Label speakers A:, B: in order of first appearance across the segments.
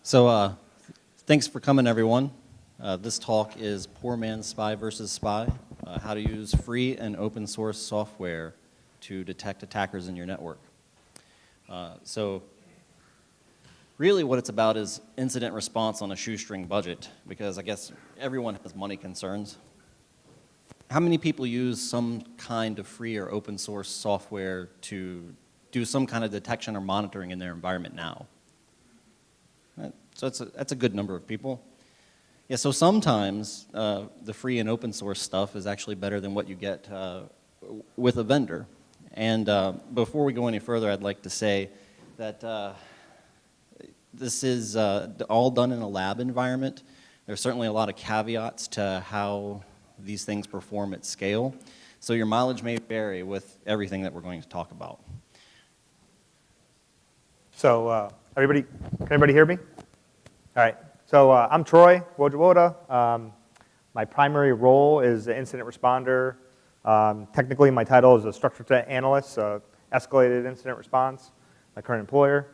A: Thanks for coming, everyone. This talk is Poor Man's Spy versus Spy, how to use free and open source software to detect attackers in your network. Really what it's about is incident response on a shoestring budget, because I guess everyone has money concerns. How many people use some kind of free or open source software to do some kind of detection or monitoring in their environment now? So that's a good number of people. Yeah, so sometimes the free and open source stuff is actually better than what you get with a vendor. And before we go any further, I'd like to say that this is all done in a lab environment. There's certainly a lot of caveats to how these things perform at scale. So your mileage may vary with everything that we're going to talk about.
B: So can everybody hear me? All right, so I'm Troy Wojewoda. My primary role is an incident responder. Technically, my title is a structured threat analyst, escalated incident response, my current employer.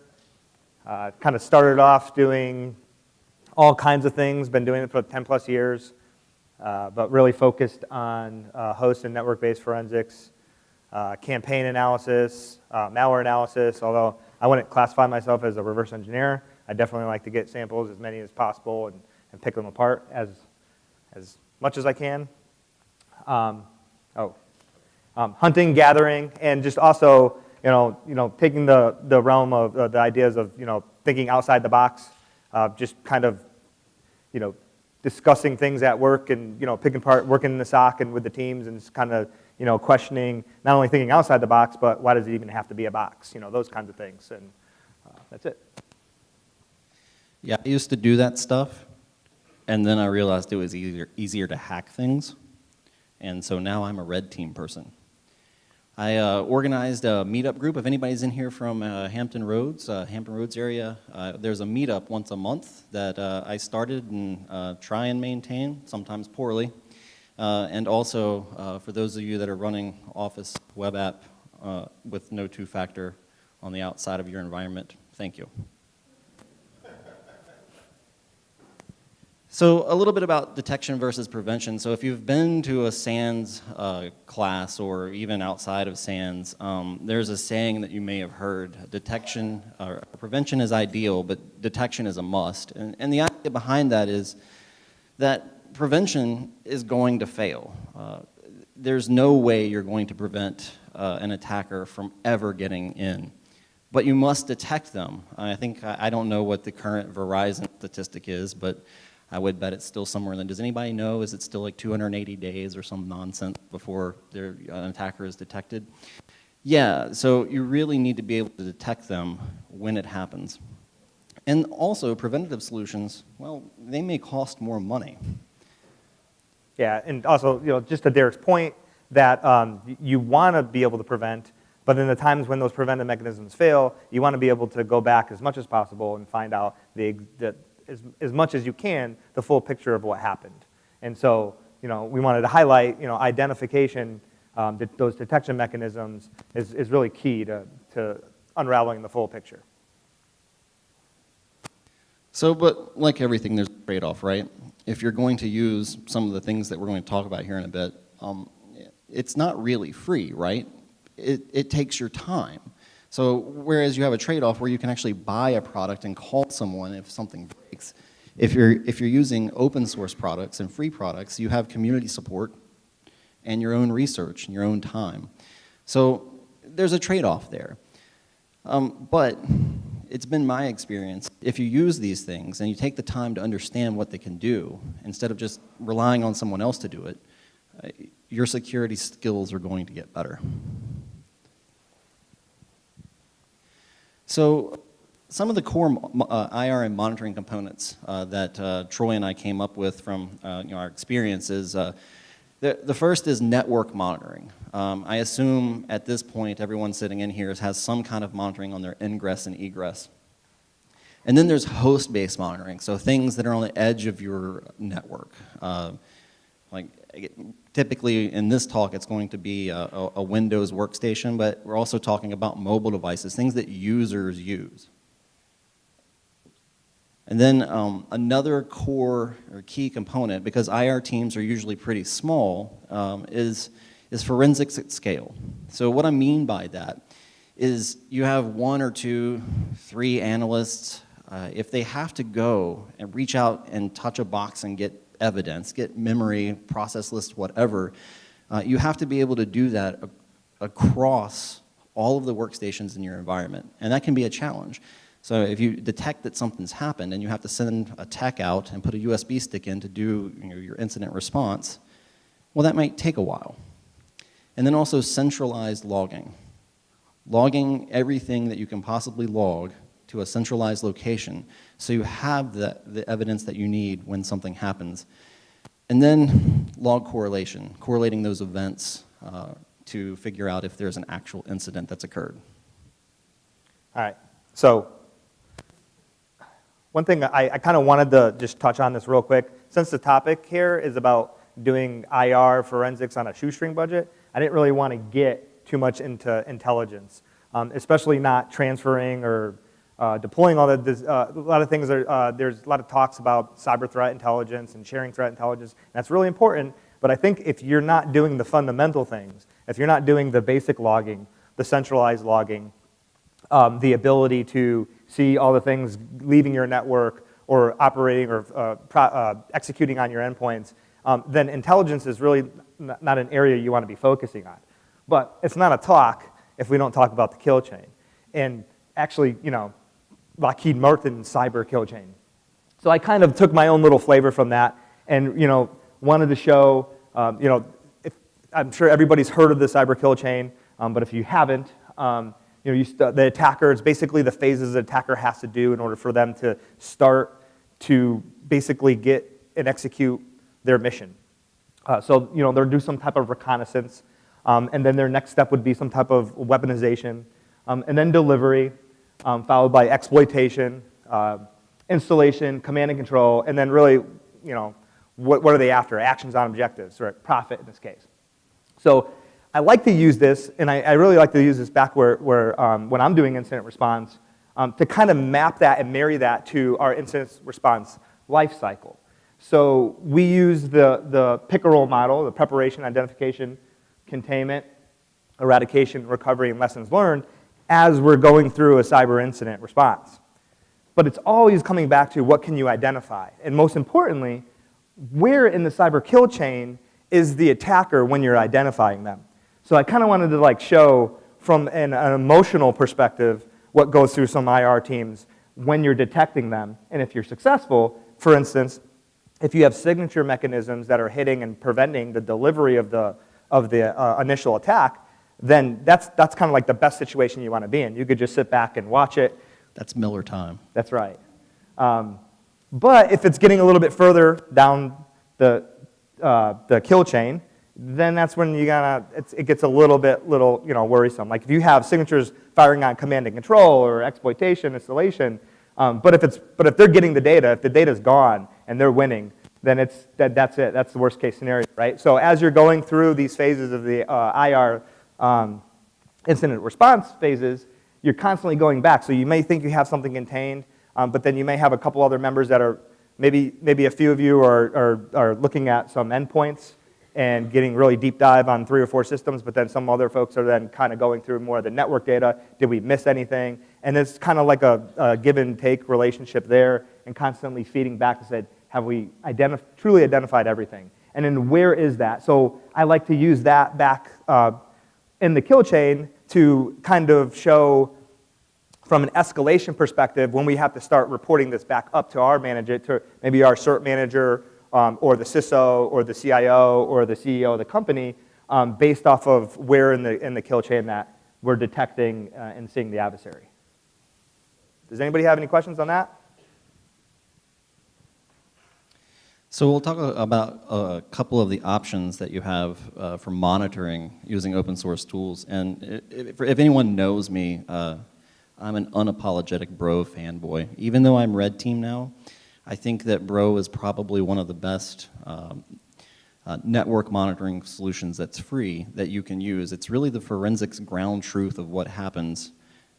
B: Kind of started off doing all kinds of things, been doing it for 10 plus years, but really focused on host and network-based forensics, campaign analysis, malware analysis, although I wouldn't classify myself as a reverse engineer. I definitely like to get samples, as many as possible, and pick them apart as much as I can. Hunting, gathering, and just also, taking the realm of the ideas of, thinking outside the box, just kind of, discussing things at work and, picking apart, working in the SOC and with the teams and just kind of, questioning, not only thinking outside the box, but why does it even have to be a box? Those kinds of things, and that's it.
A: Yeah, I used to do that stuff, and then I realized it was easier to hack things, and so now I'm a red team person. I organized a meetup group. If anybody's in here from Hampton Roads area, there's a meetup once a month that I started and try and maintain, sometimes poorly. And also, for those of you that are running Office web app with no two-factor on the outside of your environment, thank you. So a little bit about detection versus prevention. So if you've been to a SANS class or even outside of SANS, there's a saying that you may have heard: detection or prevention is ideal, but detection is a must. And the idea behind that is that prevention is going to fail. There's no way you're going to prevent an attacker from ever getting in, but you must detect them. I don't know what the current Verizon statistic is, but I would bet it's still somewhere in the, does anybody know, is it still like 280 days or some nonsense before an attacker is detected? Yeah, so you really need to be able to detect them when it happens. And also, preventative solutions, well, they may cost more money.
B: Yeah, and also, just to Derek's point, that you want to be able to prevent, but in the times when those preventive mechanisms fail, you want to be able to go back as much as possible and find out as much as you can, the full picture of what happened. And so, we wanted to highlight, identification, those detection mechanisms is really key to unraveling the full picture. So, but like everything, there's a trade-off, right? If you're going to use some of the things that we're going to talk about here in a bit, it's not really free, right? It takes your time. So whereas you have a trade-off where you can actually buy a product and call someone if something breaks, if you're using open source products and free products, you have community support and your own research and your own time. So there's a trade-off there. But it's been my experience, if you use these things and you take the time to understand what they can do, instead of just relying on someone else to do it, your security skills are going to get better. So some of the core IR and monitoring components that Troy and I came up with from our experiences, the first is network monitoring. I assume at this point everyone sitting in here has some kind of monitoring on their ingress and egress. And then there's host-based monitoring, so things that are on the edge of your network. Typically in this talk it's going to be a Windows workstation, but we're also talking about mobile devices, things that users use. And then another core or key component, because IR teams are usually pretty small, is forensics at scale. So what I mean by that is you have 1 or 2, 3 analysts. If they have to go and reach out and touch a box and get evidence, get memory, process list, whatever, you have to be able to do that across all of the workstations in your environment. And that can be a challenge. So if you detect that something's happened and you have to send a tech out and put a USB stick in to do your incident response, well, that might take a while. And then also centralized logging. Logging everything that you can possibly log to a centralized location so you have the evidence that you need when something happens. And then log correlation, correlating those events to figure out if there's an actual incident that's occurred.
C: All right, so one thing I kind of wanted to just touch on this real quick. Since the topic here is about doing IR forensics on a shoestring budget, I didn't really want to get too much into intelligence, especially not transferring or deploying all that. A lot of things, there's a lot of talks about cyber threat intelligence and sharing threat intelligence. And that's really important, but I think if you're not doing the fundamental things, if you're not doing the basic logging, the centralized logging, the ability to see all the things leaving your network or operating or executing on your endpoints, then intelligence is really not an area you want to be focusing on. But it's not a talk if we don't talk about the kill chain. And actually, Lockheed Martin cyber kill chain. So I kind of took my own little flavor from that and, wanted to show, I'm sure everybody's heard of the cyber kill chain, but if you haven't, the attacker, it's basically the phases the attacker has to do in order for them to start to basically get and execute their mission. So they'll do some type of reconnaissance, and then their next step would be some type of weaponization, and then delivery, followed by exploitation, installation, command and control, and then really, what are they after? Actions on objectives, or profit in this case. So I like to use this, and I really like to use this back where when I'm doing incident response, to kind of map that and marry that to our incident response life cycle. So we use the pick-a-roll model, the preparation, identification, containment, eradication, recovery, and lessons learned as we're going through a cyber incident response. But it's always coming back to what can you identify? And most importantly, where in the cyber kill chain is the attacker when you're identifying them? So I kind of wanted to show from an emotional perspective what goes through some IR teams when you're detecting them. And if you're successful, for instance, if you have signature mechanisms that are hitting and preventing the delivery of the initial attack, then that's kind of like the best situation you want to be in. You could just sit back and watch it.
B: That's Miller time.
C: That's right. But if it's getting a little bit further down the kill chain, then that's when it gets a little bit worrisome. Like if you have signatures firing on command and control or exploitation, installation, but if they're getting the data, if the data's gone and they're winning, then that's it. That's the worst case scenario, right? So as you're going through these phases of the IR incident response phases, you're constantly going back. So you may think you have something contained, but then you may have a couple other members that are, maybe a few of you are looking at some endpoints and getting really deep dive on 3 or 4 systems, but then some other folks are then kind of going through more of the network data. Did we miss anything? And it's kind of like a give and take relationship there, and constantly feeding back to say, have we truly identified everything? And then where is that? So I like to use that back in the kill chain to kind of show from an escalation perspective when we have to start reporting this back up to our manager, to maybe our CERT manager, or the CISO, or the CIO, or the CEO of the company, based off of where in the kill chain that we're detecting and seeing the adversary. Does anybody have any questions on that?
B: So we'll talk about a couple of the options that you have for monitoring using open source tools. And if anyone knows me, I'm an unapologetic Bro fanboy. Even though I'm red team now, I think that Bro is probably one of the best network monitoring solutions that's free that you can use. It's really the forensics ground truth of what happens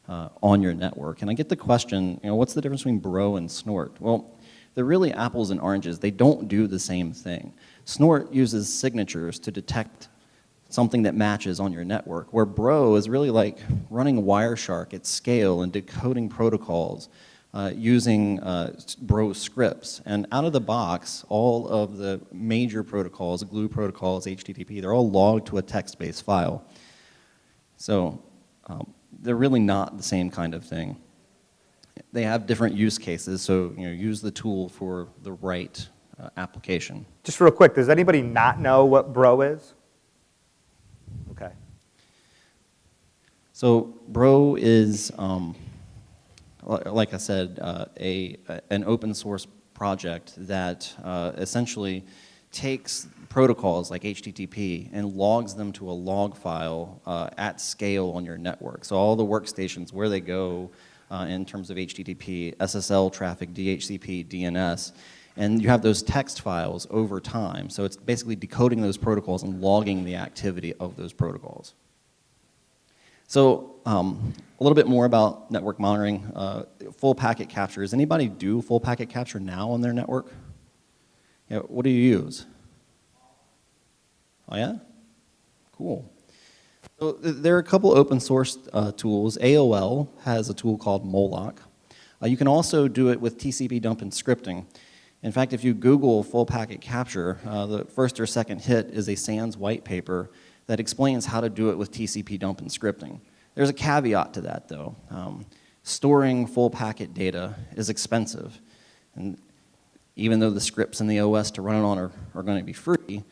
B: on your network. And I get the question, what's the difference between Bro and Snort? Well, they're really apples and oranges. They don't do the same thing. Snort uses signatures to detect something that matches on your network, where Bro is really like running Wireshark at scale and decoding protocols using Bro scripts. And out of the box, all of the major protocols, glue protocols, HTTP, they're all logged to a text-based file. So they're really not the same kind of thing. They have different use cases, so use the tool for the right application.
C: Just real quick, does anybody not know what Bro is? Okay.
B: So Bro is, like I said, an open source project that essentially takes protocols like HTTP and logs them to a log file at scale on your network. So all the workstations, where they go in terms of HTTP, SSL traffic, DHCP, DNS, and you have those text files over time. So it's basically decoding those protocols and logging the activity of those protocols. So a little bit more about network monitoring. Full packet capture. Does anybody do full packet capture now on their network? Yeah, what do you use? Oh yeah? Cool. So there are a couple open source tools. AOL has a tool called Moloch. You can also do it with TCP dump and scripting. In fact, if you Google full packet capture, the first or second hit is a SANS white paper that explains how to do it with TCP dump and scripting. There's a caveat to that, though. Storing full packet data is expensive. And even though the scripts and the OS to run it on are going to be free,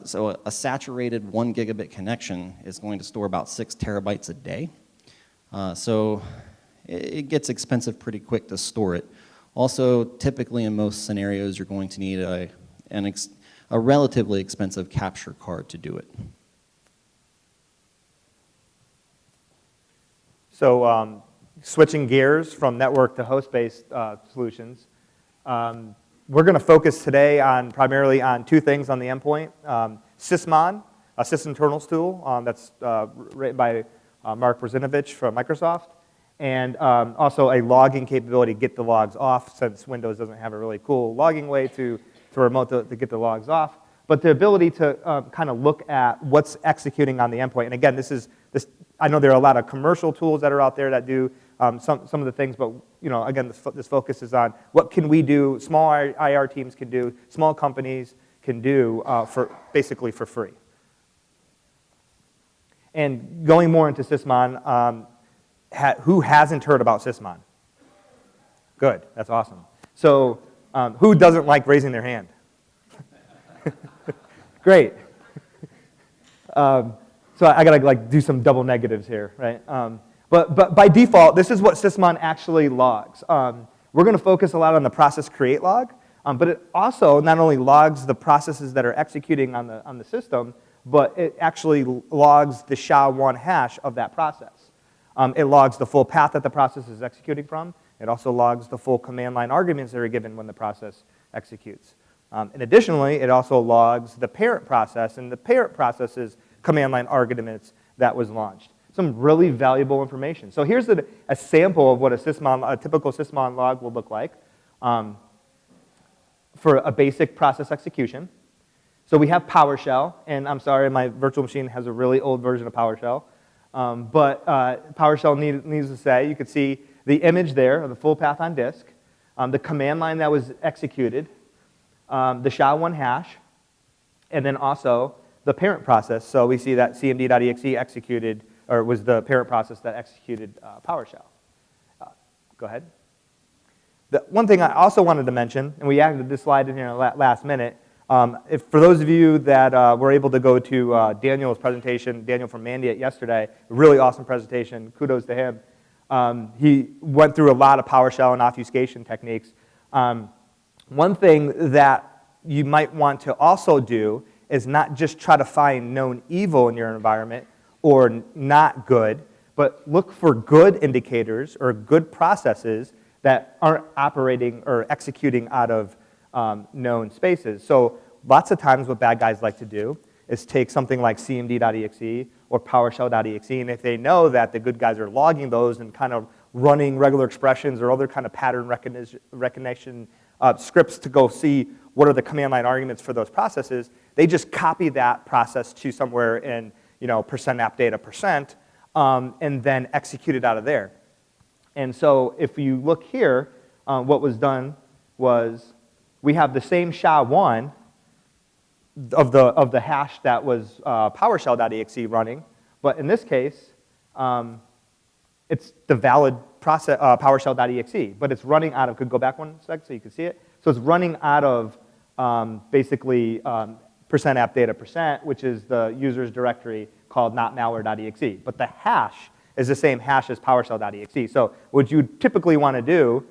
B: so a saturated 1 gigabit connection is going to store about 6 terabytes a day. So it gets expensive pretty quick to store it. Also, typically in most scenarios, you're going to need a relatively expensive capture card to do it.
C: So switching gears from network to host-based solutions, we're going to focus today primarily on two things on the endpoint. Sysmon, a sysinternals tool that's written by Mark Brzezinowicz from Microsoft, and also a logging capability, get the logs off, since Windows doesn't have a really cool logging way to remote to get the logs off. But the ability to kind of look at what's executing on the endpoint. And again, I know there are a lot of commercial tools that are out there that do some of the things, but again, this focus is on what can we do, small IR teams can do, small companies can do basically for free. And going more into Sysmon, who hasn't heard about Sysmon? Good, that's awesome. So who doesn't like raising their hand? Great. So I gotta do some double negatives here, right? But by default, this is what Sysmon actually logs. We're gonna focus a lot on the process create log, but it also not only logs the processes that are executing on the system, but it actually logs the SHA-1 hash of that process. It logs the full path that the process is executing from. It also logs the full command line arguments that are given when the process executes. And additionally, it also logs the parent process and the parent process's command line arguments that was launched. Some really valuable information. So here's a sample of what a typical Sysmon log will look like for a basic process execution. So we have PowerShell, and I'm sorry, my virtual machine has a really old version of PowerShell. But PowerShell, needs to say, you could see the image there of the full path on disk, the command line that was executed, the SHA-1 hash, and then also the parent process. So we see that cmd.exe executed, or was the parent process that executed PowerShell. Go ahead. The one thing I also wanted to mention, and we added this slide in here last minute, for those of you that were able to go to Daniel's presentation, Daniel from Mandiant yesterday, a really awesome presentation, kudos to him. He went through a lot of PowerShell and obfuscation techniques. One thing that you might want to also do is not just try to find known evil in your environment or not good, but look for good indicators or good processes that aren't operating or executing out of known spaces. So lots of times what bad guys like to do is take something like cmd.exe or PowerShell.exe, and if they know that the good guys are logging those and kind of running regular expressions or other kind of pattern recognition scripts to go see what are the command line arguments for those processes, they just copy that process to somewhere in %appdata%, and then execute it out of there. And so if you look here, what was done was we have the same SHA-1 of the hash that was PowerShell.exe running, but in this case, it's the valid process, PowerShell.exe, but it's running out of, could go back one sec so you can see it. So it's running out of basically %appdata%, which is the user's directory called notmalware.exe. But the hash is the same hash as PowerShell.exe. So what you typically want to do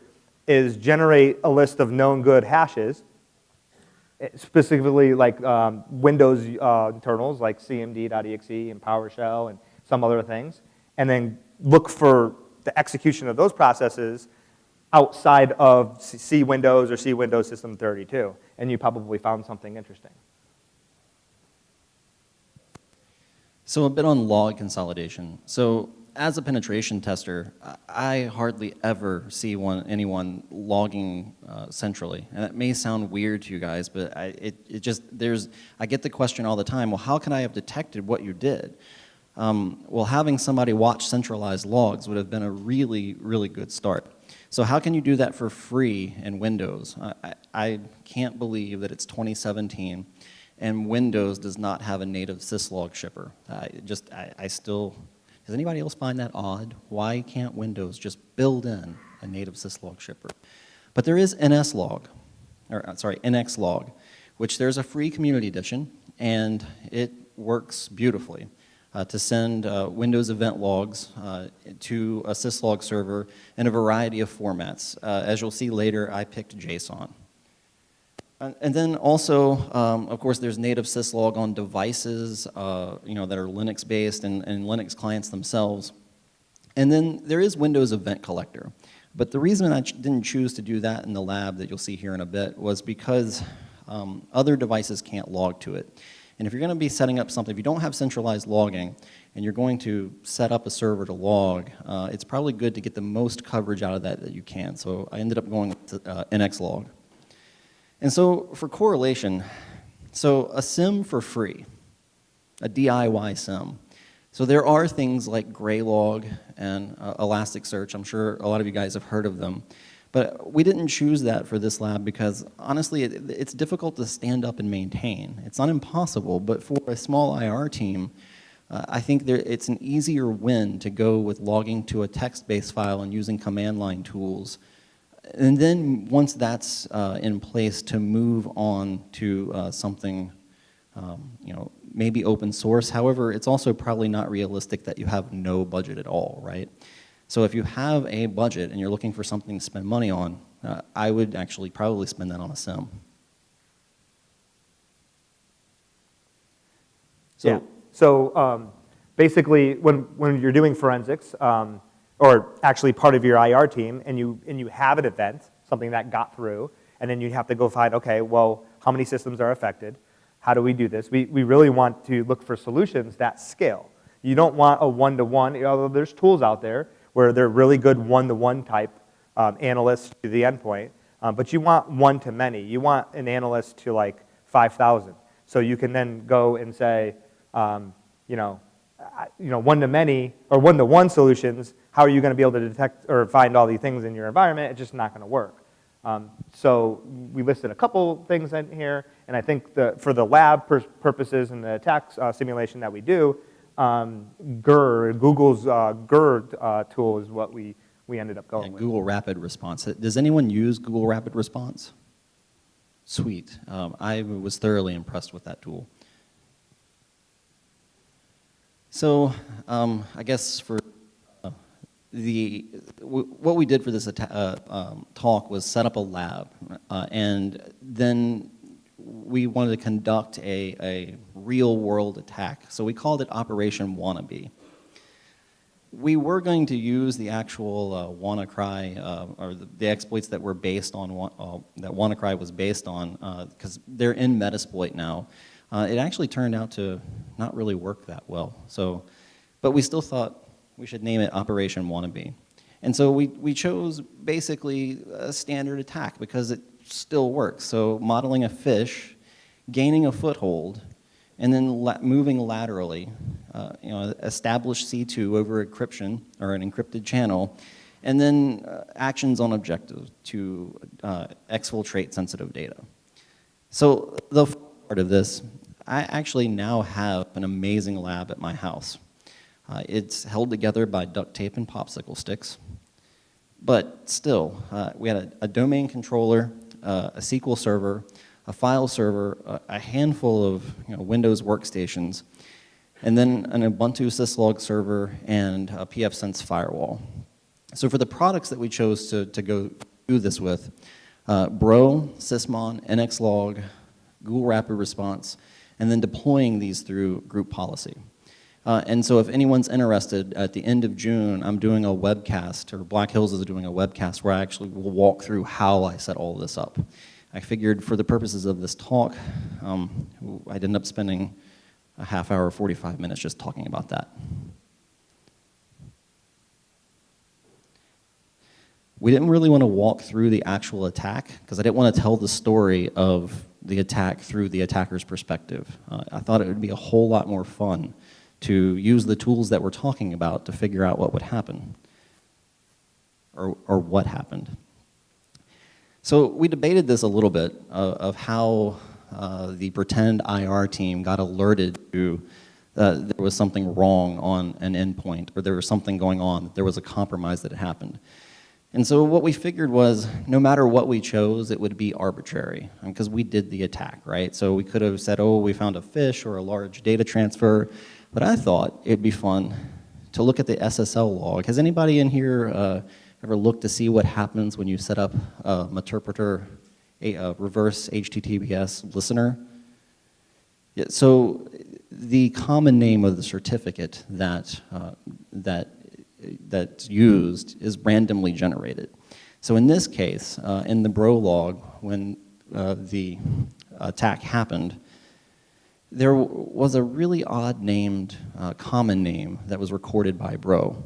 C: is generate a list of known good hashes, specifically like Windows internals like cmd.exe and PowerShell and some other things, and then look for the execution of those processes outside of C Windows or C Windows System 32, and you probably found something interesting.
A: So a bit on log consolidation. So as a penetration tester, I hardly ever see anyone logging centrally. And that may sound weird to you guys, but I get the question all the time, well, how can I have detected what you did? Well, having somebody watch centralized logs would have been a really, really good start. So how can you do that for free in Windows? I can't believe that it's 2017 and Windows does not have a native syslog shipper. I still, does anybody else find that odd? Why can't Windows just build in a native syslog shipper? But there is nxlog, which there's a free community edition, and it works beautifully to send Windows event logs to a syslog server in a variety of formats. As you'll see later, I picked JSON. And then also, of course, there's native syslog on devices that are Linux-based and Linux clients themselves. And then there is Windows Event Collector. But the reason I didn't choose to do that in the lab that you'll see here in a bit was because other devices can't log to it. And if you're going to be setting up something, if you don't have centralized logging and you're going to set up a server to log, it's probably good to get the most coverage out of that you can. So I ended up going to nxlog. And so for correlation, so a SIM for free, a DIY SIM. So there are things like Graylog and Elasticsearch. I'm sure a lot of you guys have heard of them. But we didn't choose that for this lab because, honestly, it's difficult to stand up and maintain. It's not impossible, but for a small IR team, I think it's an easier win to go with logging to a text-based file and using command line tools. And then once that's in place, to move on to something, maybe open source. However, it's also probably not realistic that you have no budget at all, right? So if you have a budget and you're looking for something to spend money on, I would actually probably spend that on a SIM.
C: So basically, when you're doing forensics, or actually part of your IR team, and you have an event, something that got through, and then you have to go find, okay, well, how many systems are affected? How do we do this? We really want to look for solutions that scale. You don't want a one-to-one, although there's tools out there where they're really good one-to-one type analysts to the endpoint, but you want one-to-many. You want an analyst to like 5,000. So you can then go and say, one-to-many or one-to-one solutions, how are you going to be able to detect or find all these things in your environment? It's just not going to work. So we listed a couple things in here, and I think for the lab purposes and the attack simulation that we do, Google's GER tool is what we ended up going with.
A: Google Rapid Response. Does anyone use Google Rapid Response? Sweet. I was thoroughly impressed with that tool. So I guess for what we did for this talk was set up a lab, and then we wanted to conduct a real-world attack. So we called it Operation Wannabe. We were going to use the actual WannaCry, or the exploits that were based on, that WannaCry was based on, because they're in Metasploit now.
B: It actually turned out to not really work that well. So, but we still thought we should name it Operation Wannabe. And so we chose basically a standard attack because it still works. So modeling a fish, gaining a foothold, and then moving laterally, establish C2 over encryption or an encrypted channel, and then actions on objective to exfiltrate sensitive data. So the part of this, I actually now have an amazing lab at my house. It's held together by duct tape and popsicle sticks. But still, we had a domain controller, a SQL server, a file server, a handful of Windows workstations, and then an Ubuntu syslog server and a pfSense firewall. So for the products that we chose to go do this with, Bro, Sysmon, NXLog, Google Rapid Response, and then deploying these through group policy. And so if anyone's interested, at the end of June, I'm doing a webcast, or Black Hills is doing a webcast where I actually will walk through how I set all this up. I figured for the purposes of this talk, I'd end up spending a half hour, 45 minutes just talking about that. We didn't really want to walk through the actual attack because I didn't want to tell the story of the attack through the attacker's perspective. I thought it would be a whole lot more fun to use the tools that we're talking about to figure out what would happen, or what happened. So we debated this a little bit of how the pretend IR team got alerted to there was something wrong on an endpoint, or there was something going on, there was a compromise that had happened. And so what we figured was, no matter what we chose, it would be arbitrary, because we did the attack, right? So we could have said, oh, we found a fish or a large data transfer, but I thought it'd be fun to look at the SSL log. Has anybody in here ever looked to see what happens when you set up a Meterpreter, a reverse HTTPS listener? Yeah, so the common name of the certificate that's used is randomly generated. So in this case, in the Bro log, when the attack happened, there was a really odd named common name that was recorded by Bro.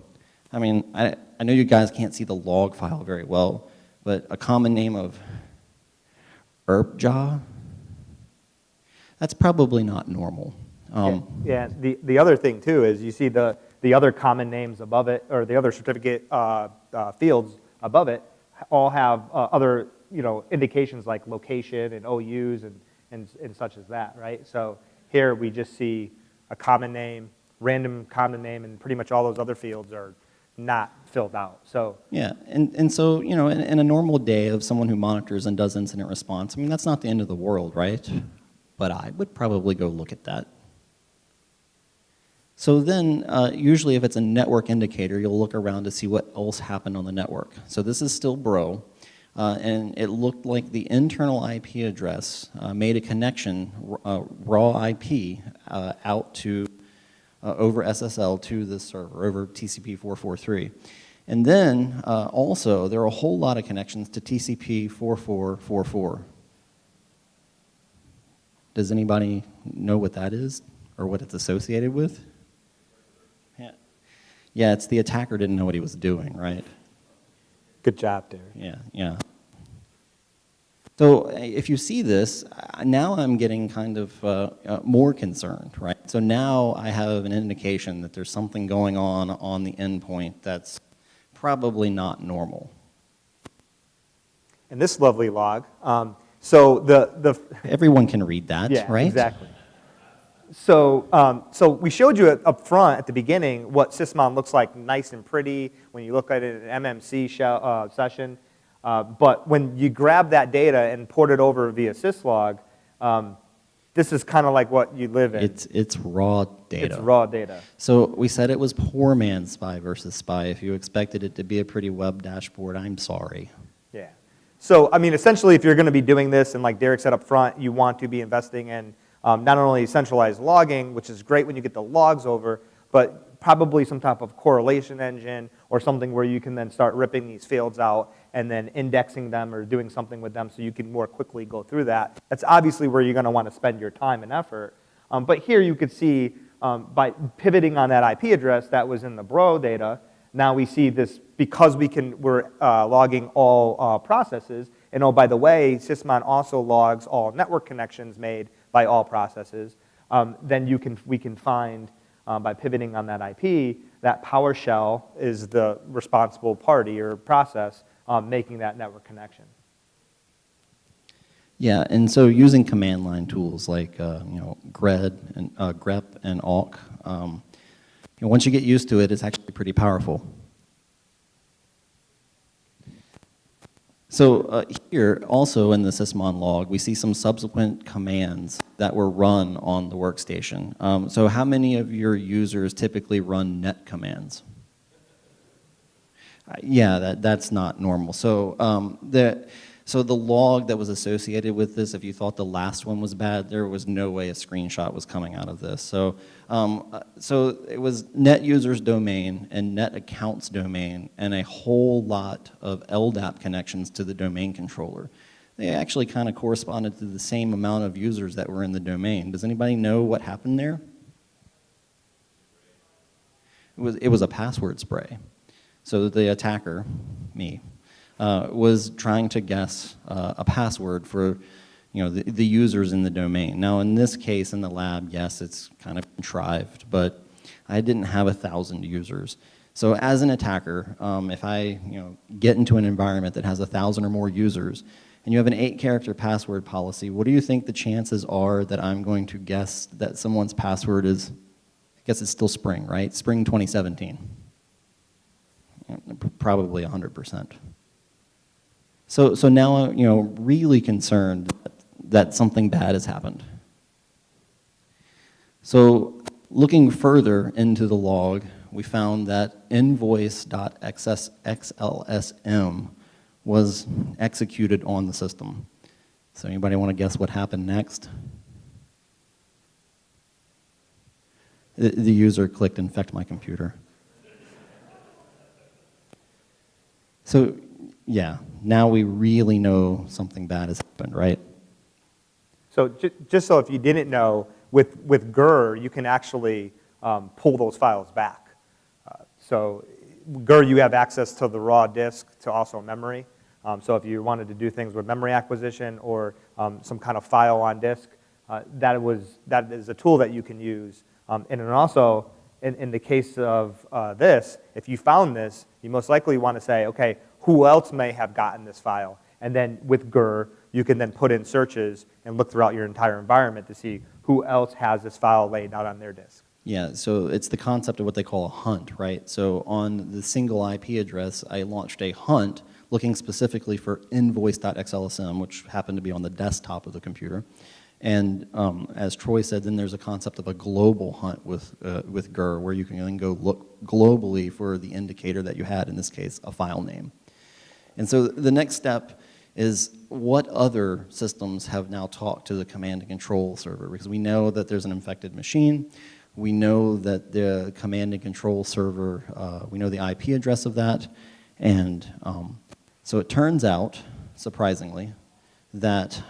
B: I mean, I know you guys can't see the log file very well, but a common name of Erbja, that's probably not normal.
C: The other thing too is you see the other common names above it, or the other certificate fields above it, all have other indications like location and OUs and such as that, right? So here we just see a common name, random common name, and pretty much all those other fields are not filled out. So
B: yeah, and so in a normal day of someone who monitors and does incident response, I mean that's not the end of the world, right? But I would probably go look at that. So then, usually if it's a network indicator, you'll look around to see what else happened on the network. So this is still Bro, and it looked like the internal IP address made a connection, raw IP, out to, over SSL to this server, over TCP 443. And then, also, there are a whole lot of connections to TCP 4444. Does anybody know what that is, or what it's associated with? Yeah, it's the attacker didn't know what he was doing, right?
C: good job, Derek.
B: Yeah. So if you see this, now I'm getting kind of more concerned, right? So now I have an indication that there's something going on the endpoint that's probably not normal.
C: And this lovely log, so the
B: Everyone can read that,
C: yeah,
B: right?
C: Exactly. So we showed you up front at the beginning what Sysmon looks like, nice and pretty when you look at it in an MMC session. But when you grab that data and port it over via syslog, this is kind of like what you live in.
B: It's raw data.
C: It's raw data.
B: So we said it was poor man's spy versus spy. If you expected it to be a pretty web dashboard, I'm sorry.
C: Yeah. So, I mean, essentially, if you're going to be doing this, and like Derek said up front, you want to be investing in not only centralized logging, which is great when you get the logs over, but probably some type of correlation engine or something where you can then start ripping these fields out and then indexing them or doing something with them so you can more quickly go through that. That's obviously where you're going to want to spend your time and effort. But here you could see by pivoting on that IP address that was in the bro data, now we see this because we're logging all processes. And oh, by the way, Sysmon also logs all network connections made by all processes. Then we can find by pivoting on that IP that PowerShell is the responsible party or process making that network connection.
B: Yeah, and so using command line tools like grep and awk, once you get used to it, it's actually pretty powerful. So here, also in the sysmon log, we see some subsequent commands that were run on the workstation. So how many of your users typically run net commands? Yeah, that's not normal. So so the log that was associated with this, if you thought the last one was bad, there was no way a screenshot was coming out of this. So, so it was net users domain and net accounts domain and a whole lot of LDAP connections to the domain controller. They actually kind of corresponded to the same amount of users that were in the domain. Does anybody know what happened there? It was a password spray. So the attacker, me, was trying to guess a password for the users in the domain. Now in this case in the lab, yes, it's kind of contrived, but I didn't have 1,000 users. So as an attacker, if I get into an environment that has 1,000 or more users, and you have an 8-character password policy, what do you think the chances are that I'm going to guess that someone's password is, I guess it's still Spring, right? Spring 2017. Probably 100%. So now, really concerned that something bad has happened. So looking further into the log, we found that invoice.xlsm was executed on the system. So anybody want to guess what happened next? The user clicked infect my computer. So yeah, now we really know something bad has happened, right?
C: So just so if you didn't know, with GER, you can actually pull those files back. So GER, you have access to the raw disk to also memory. So if you wanted to do things with memory acquisition or some kind of file on disk, that is a tool that you can use. And then also, in the case of this, if you found this, you most likely want to say, okay, who else may have gotten this file? And then with GER, you can then put in searches and look throughout your entire environment to see who else has this file laid out on their disk.
B: Yeah, so it's the concept of what they call a hunt, right? So on the single IP address, I launched a hunt looking specifically for invoice.xlsm, which happened to be on the desktop of the computer. And as Troy said, then there's a concept of a global hunt with GER, where you can then go look globally for the indicator that you had, in this case, a file name. And so the next step is what other systems have now talked to the command and control server, because we know that there's an infected machine. We know that the command and control server, we know the IP address of that. And so it turns out, surprisingly, that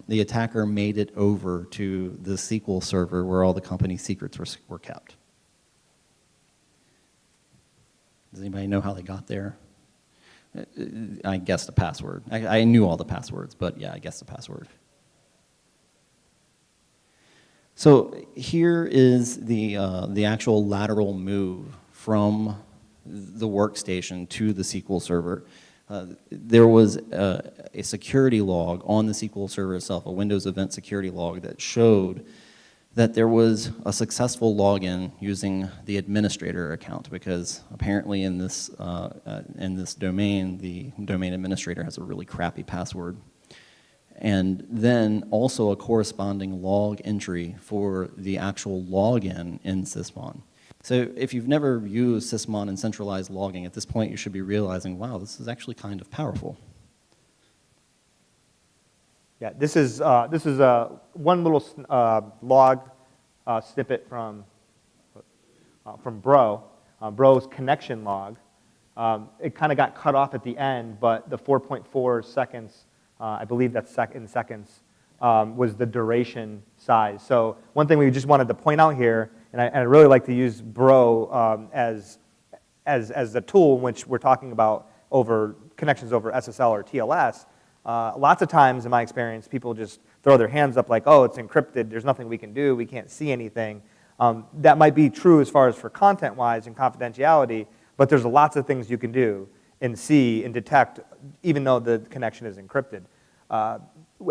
B: the attacker made it over to the SQL server where all the company secrets were kept. Does anybody know how they got there? I guessed the password. I knew all the passwords, but yeah, I guessed the password. So here is the actual lateral move from the workstation to the SQL server. There was a security log on the SQL server itself, a Windows event security log that showed that there was a successful login using the administrator account, because apparently in this domain, the domain administrator has a really crappy password. And then also a corresponding log entry for the actual login in Sysmon. So if you've never used Sysmon and centralized logging, at this point you should be realizing, wow, this is actually kind of powerful.
C: Yeah, this is one little log snippet from Bro, Bro's connection log. It kind of got cut off at the end, but the 4.4 seconds, I believe that's in seconds, was the duration size. So one thing we just wanted to point out here, and I really like to use Bro as the tool in which we're talking about over connections over SSL or TLS. Lots of times in my experience, people just throw their hands up like, oh, it's encrypted, there's nothing we can do, we can't see anything. That might be true as far as for content-wise and confidentiality, but there's lots of things you can do and see and detect even though the connection is encrypted.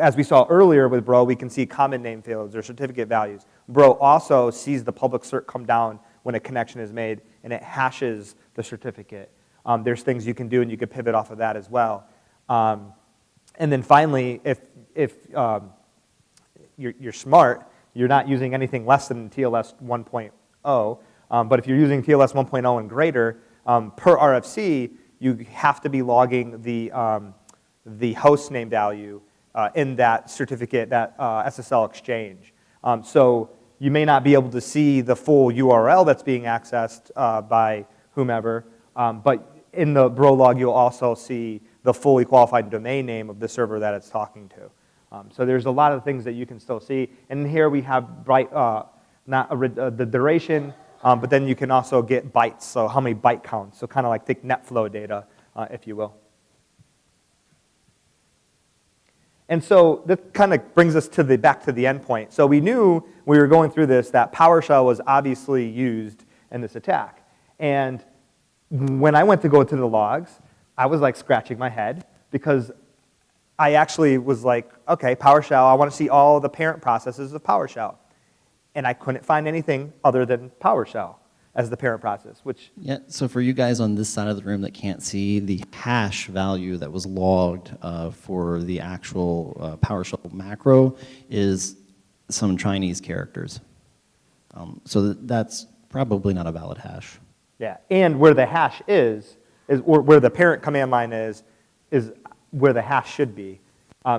C: As we saw earlier with Bro, we can see common name fields or certificate values. Bro also sees the public cert come down when a connection is made, and it hashes the certificate. There's things you can do, and you can pivot off of that as well. And then finally, if you're smart, you're not using anything less than TLS 1.0, but if you're using TLS 1.0 and greater, per RFC, you have to be logging the host name value in that certificate, that SSL exchange. So you may not be able to see the full URL that's being accessed by whomever, but in the Bro log, you'll also see the fully qualified domain name of the server that it's talking to. So there's a lot of things that you can still see. And here we have the duration, but then you can also get bytes, so how many byte counts. So kind of like take NetFlow data, if you will. And so that kind of brings us to back to the endpoint. So we knew we were going through this that PowerShell was obviously used in this attack. And when I went to go to the logs, I was like scratching my head because I actually was like, okay, PowerShell, I want to see all the parent processes of PowerShell. And I couldn't find anything other than PowerShell as the parent process, which...
B: Yeah, so for you guys on this side of the room that can't see, the hash value that was logged for the actual PowerShell macro is some Chinese characters. So that's probably not a valid hash.
C: Yeah, and where the hash is or where the parent command line is where the hash should be.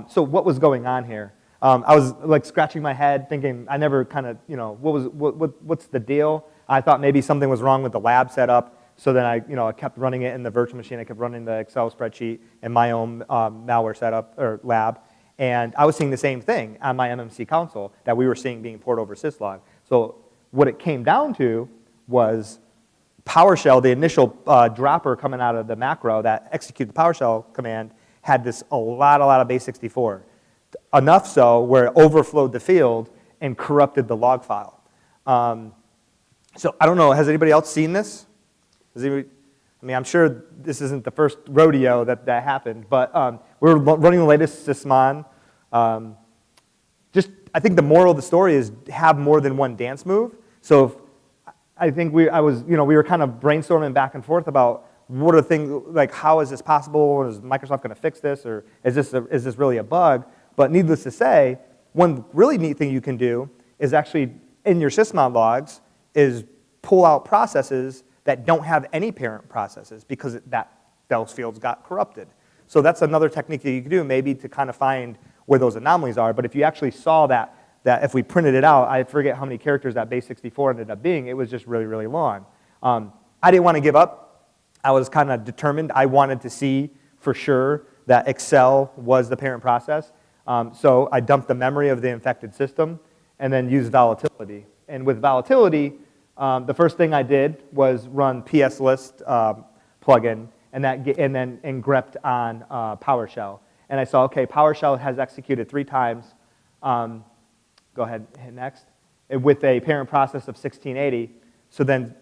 C: So what was going on here? I was like scratching my head thinking, I never kind of, what's the deal? I thought maybe something was wrong with the lab setup, so then I kept running it in the virtual machine. I kept running the Excel spreadsheet in my own malware setup or lab, and I was seeing the same thing on my MMC console that we were seeing being poured over syslog. So what it came down to was PowerShell, the initial dropper coming out of the macro that executed the PowerShell command, had a lot of base 64. Enough so where it overflowed the field and corrupted the log file. So I don't know, has anybody else seen this? I'm sure this isn't the first rodeo that happened, but we're running the latest Sysmon. I think the moral of the story is have more than one dance move. So I think we were kind of brainstorming back and forth about what are things, like how is this possible? Is Microsoft going to fix this? Or is this really a bug? But needless to say, one really neat thing you can do is actually in your sysmon logs is pull out processes that don't have any parent processes because those fields got corrupted. So that's another technique that you can do maybe to kind of find where those anomalies are. But if you actually saw that if we printed it out, I forget how many characters that base 64 ended up being. It was just really, really long. I didn't want to give up. I was kind of determined. I wanted to see for sure that Excel was the parent process. So I dumped the memory of the infected system and then used volatility. And with volatility, the first thing I did was run pslist plugin and then grepped on PowerShell. And I saw, okay, PowerShell has executed 3 times. Go ahead, hit next. With a parent process of 1680. So then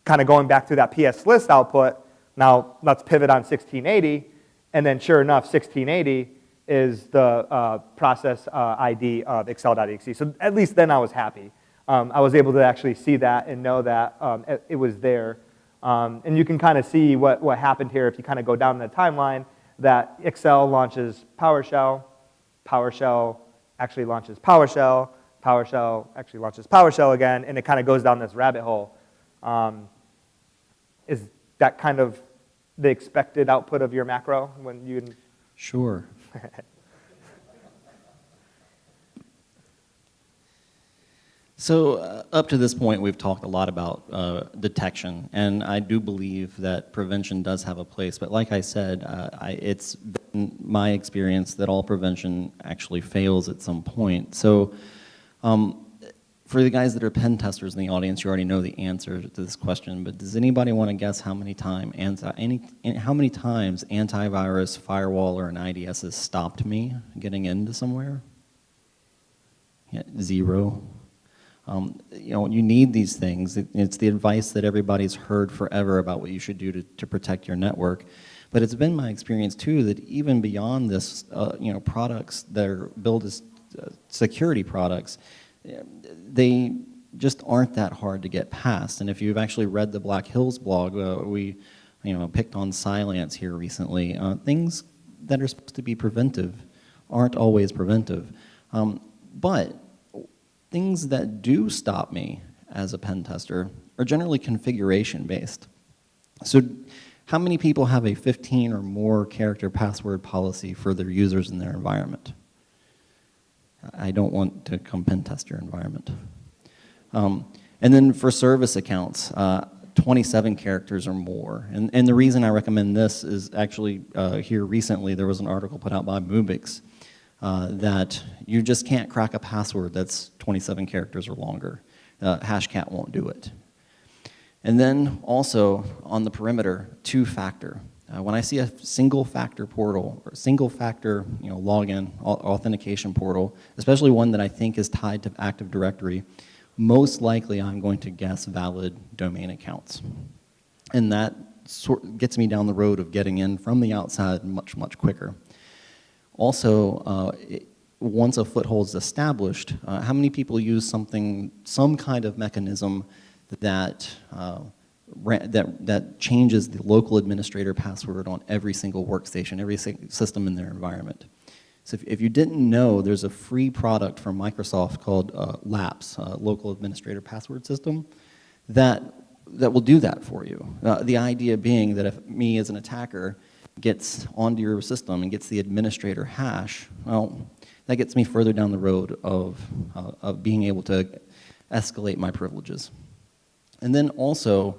C: kind of going back to that pslist output, now let's pivot on 1680. And then sure enough, 1680 is the process ID of excel.exe. So at least then I was happy. I was able to actually see that and know that it was there. And you can kind of see what happened here if you kind of go down the timeline, that Excel launches PowerShell, PowerShell actually launches PowerShell, PowerShell actually launches PowerShell again, and it kind of goes down this rabbit hole. Is that kind of the expected output of your macro when you...
B: So up to this point, we've talked a lot about detection, and I do believe that prevention does have a place. But like I said, it's been my experience that all prevention actually fails at some point. So for the guys that are pen testers in the audience, you already know the answer to this question. But does anybody want to guess how many times antivirus, firewall, or an IDS has stopped me getting into somewhere? Yeah, 0. You need these things. It's the advice that everybody's heard forever about what you should do to protect your network. But it's been my experience too that even beyond this, products that are billed as security products, they just aren't that hard to get past. And if you've actually read the Black Hills blog, we picked on Cylance here recently. Things that are supposed to be preventive aren't always preventive. But things that do stop me as a pen tester are generally configuration based. So how many people have a 15 or more character password policy for their users in their environment? I don't want to come pen test your environment. And then for service accounts, 27 characters or more. And the reason I recommend this is actually here recently there was an article put out by Mubix that you just can't crack a password that's 27 characters or longer. Hashcat won't do it. And then also on the perimeter, 2-factor. When I see a single-factor portal or single-factor login authentication portal, especially one that I think is tied to Active Directory, most likely I'm going to guess valid domain accounts. And that gets me down the road of getting in from the outside much, much quicker. Also, once a foothold is established, how many people use some kind of mechanism that changes the local administrator password on every single workstation, every system in their environment? So if you didn't know, there's a free product from Microsoft called LAPS, Local Administrator Password System, that will do that for you. The idea being that if me as an attacker gets onto your system and gets the administrator hash, well, that gets me further down the road of being able to escalate my privileges. And then also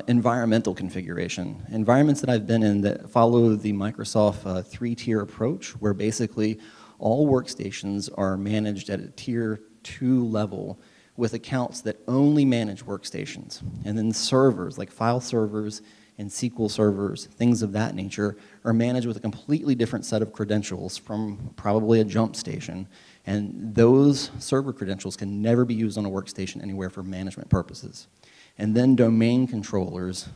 B: environmental configuration. Environments that I've been in that follow the Microsoft 3-tier approach, where basically all workstations are managed at a tier 2 level with accounts that only manage workstations. And then servers, like file servers and SQL servers, things of that nature, are managed with a completely different set of credentials from probably a jump station. And those server credentials can never be used on a workstation anywhere for management purposes. And then domain controllers,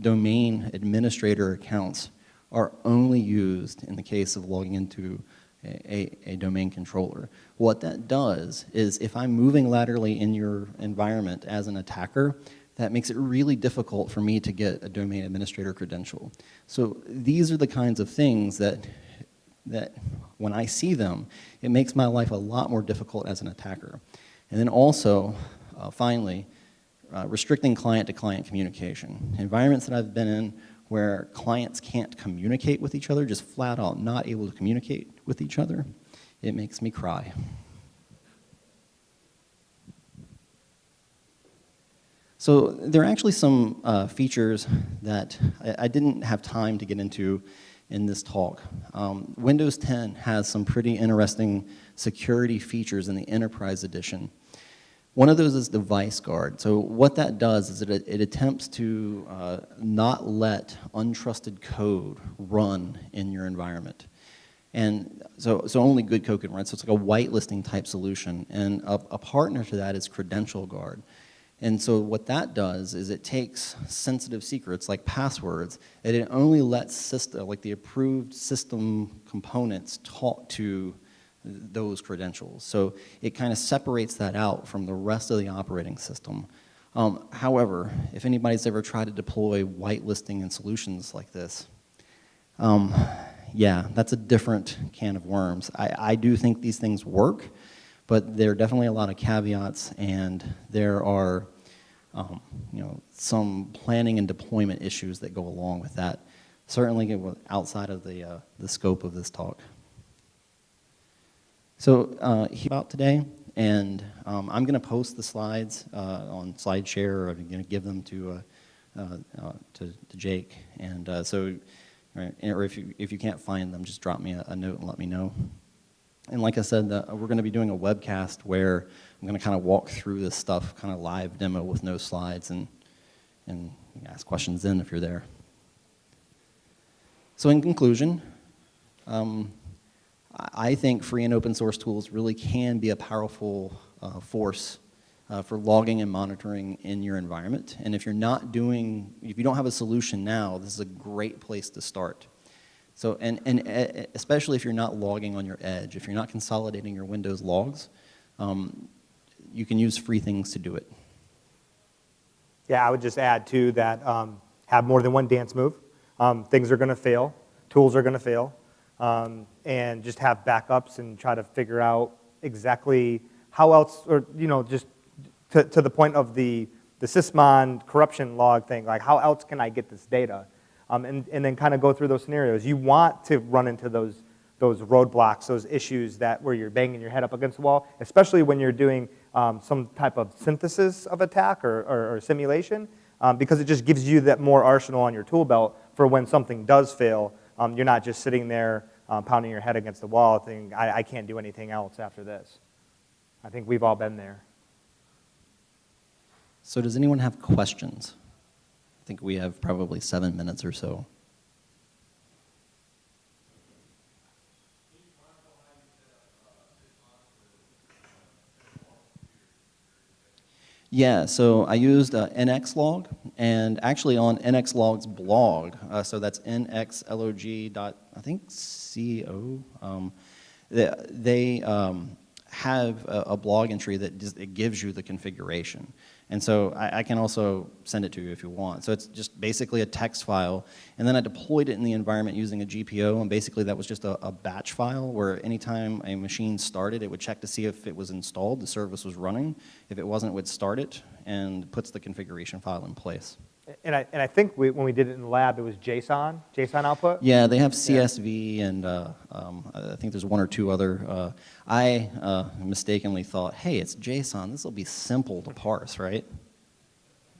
B: domain administrator accounts are only used in the case of logging into a domain controller. What that does is if I'm moving laterally in your environment as an attacker, that makes it really difficult for me to get a domain administrator credential. So these are the kinds of things that when I see them, it makes my life a lot more difficult as an attacker. And then also, finally, restricting client-to-client communication. Environments that I've been in where clients can't communicate with each other, just flat out not able to communicate with each other, it makes me cry. So there are actually some features that I didn't have time to get into in this talk. Windows 10 has some pretty interesting security features in the Enterprise Edition. One of those is Device Guard. So what that does is it attempts to not let untrusted code run in your environment. And so only good code can run. So it's like a whitelisting type solution. And a partner to that is Credential Guard. And so what that does is it takes sensitive secrets like passwords, and it only lets the approved system components talk to those credentials. So it kind of separates that out from the rest of the operating system. However, if anybody's ever tried to deploy whitelisting and solutions like this, yeah, that's a different can of worms. I do think these things work, but there are definitely a lot of caveats, and there are some planning and deployment issues that go along with that, certainly outside of the scope of this talk. So about today, and I'm going to post the slides on SlideShare, or I'm going to give them to Jake. And or if you can't find them, just drop me a note and let me know. And like I said, we're going to be doing a webcast where I'm going to kind of walk through this stuff, kind of live demo with no slides, and you can ask questions then if you're there. So in conclusion, I think free and open source tools really can be a powerful force for logging and monitoring in your environment. And if you don't have a solution now, this is a great place to start. So, and especially if you're not logging on your edge, if you're not consolidating your Windows logs, you can use free things to do it.
C: Yeah, I would just add too that have more than one dance move. Things are going to fail. Tools are going to fail. And just have backups and try to figure out exactly how else, or just to the point of the sysmon corruption log thing, like how else can I get this data? And then kind of go through those scenarios. You want to run into those roadblocks, those issues where you're banging your head up against the wall, especially when you're doing some type of synthesis of attack or simulation, because it just gives you that more arsenal on your tool belt for when something does fail. You're not just sitting there pounding your head against the wall thinking, I can't do anything else after this. I think we've all been there.
B: So does anyone have questions? I think we have probably 7 minutes or so. Yeah, so I used nxlog, and actually on nxlog's blog, so that's nxlog.co. They have a blog entry that it gives you the configuration. And so I can also send it to you if you want. So it's just basically a text file, and then I deployed it in the environment using a GPO, and basically that was just a batch file where anytime a machine started, it would check to see if it was installed, the service was running. If it wasn't, it would start it and puts the configuration file in place.
C: And I think when we did it in the lab, it was JSON output?
B: Yeah, they have CSV, and I think there's one or two other. I mistakenly thought, hey, it's JSON. This will be simple to parse, right?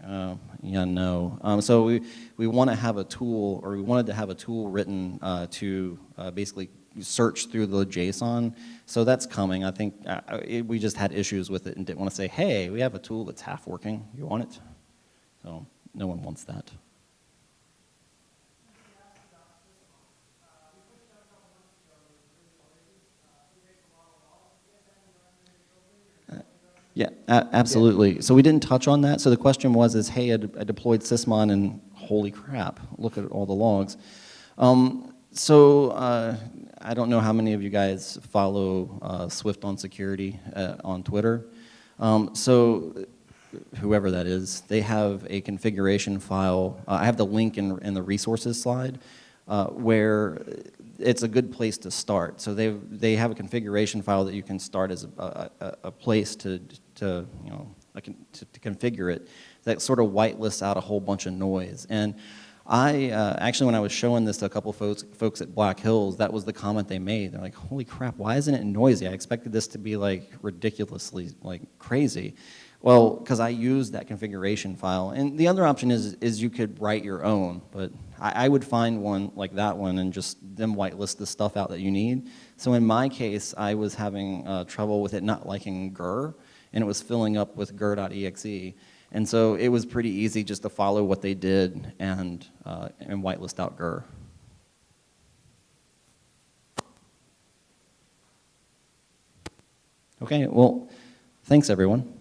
B: Yeah, no. So we want to have a tool, or we wanted to have a tool written to basically search through the JSON. So that's coming. I think we just had issues with it and didn't want to say, hey, we have a tool that's half working. You want it? So no one wants that. Yeah, absolutely. So we didn't touch on that. So the question was, hey, I deployed sysmon and holy crap, look at all the logs. I don't know how many of you guys follow Swift on Security on Twitter. So whoever that is, they have a configuration file. I have the link in the resources slide where it's a good place to start. So they have a configuration file that you can start as a place to configure it that sort of whitelists out a whole bunch of noise. And I actually, when I was showing this to a couple folks at Black Hills, that was the comment they made. They're like, "Holy crap! Why isn't it noisy? I expected this to be like ridiculously like crazy." Well, because I used that configuration file. And the other option is you could write your own, but I would find one like that one and just then whitelist the stuff out that you need. So in my case, I was having trouble with it not liking GR, and it was filling up with gr.exe. And so it was pretty easy just to follow what they did and whitelist out GR. Okay, well, thanks everyone.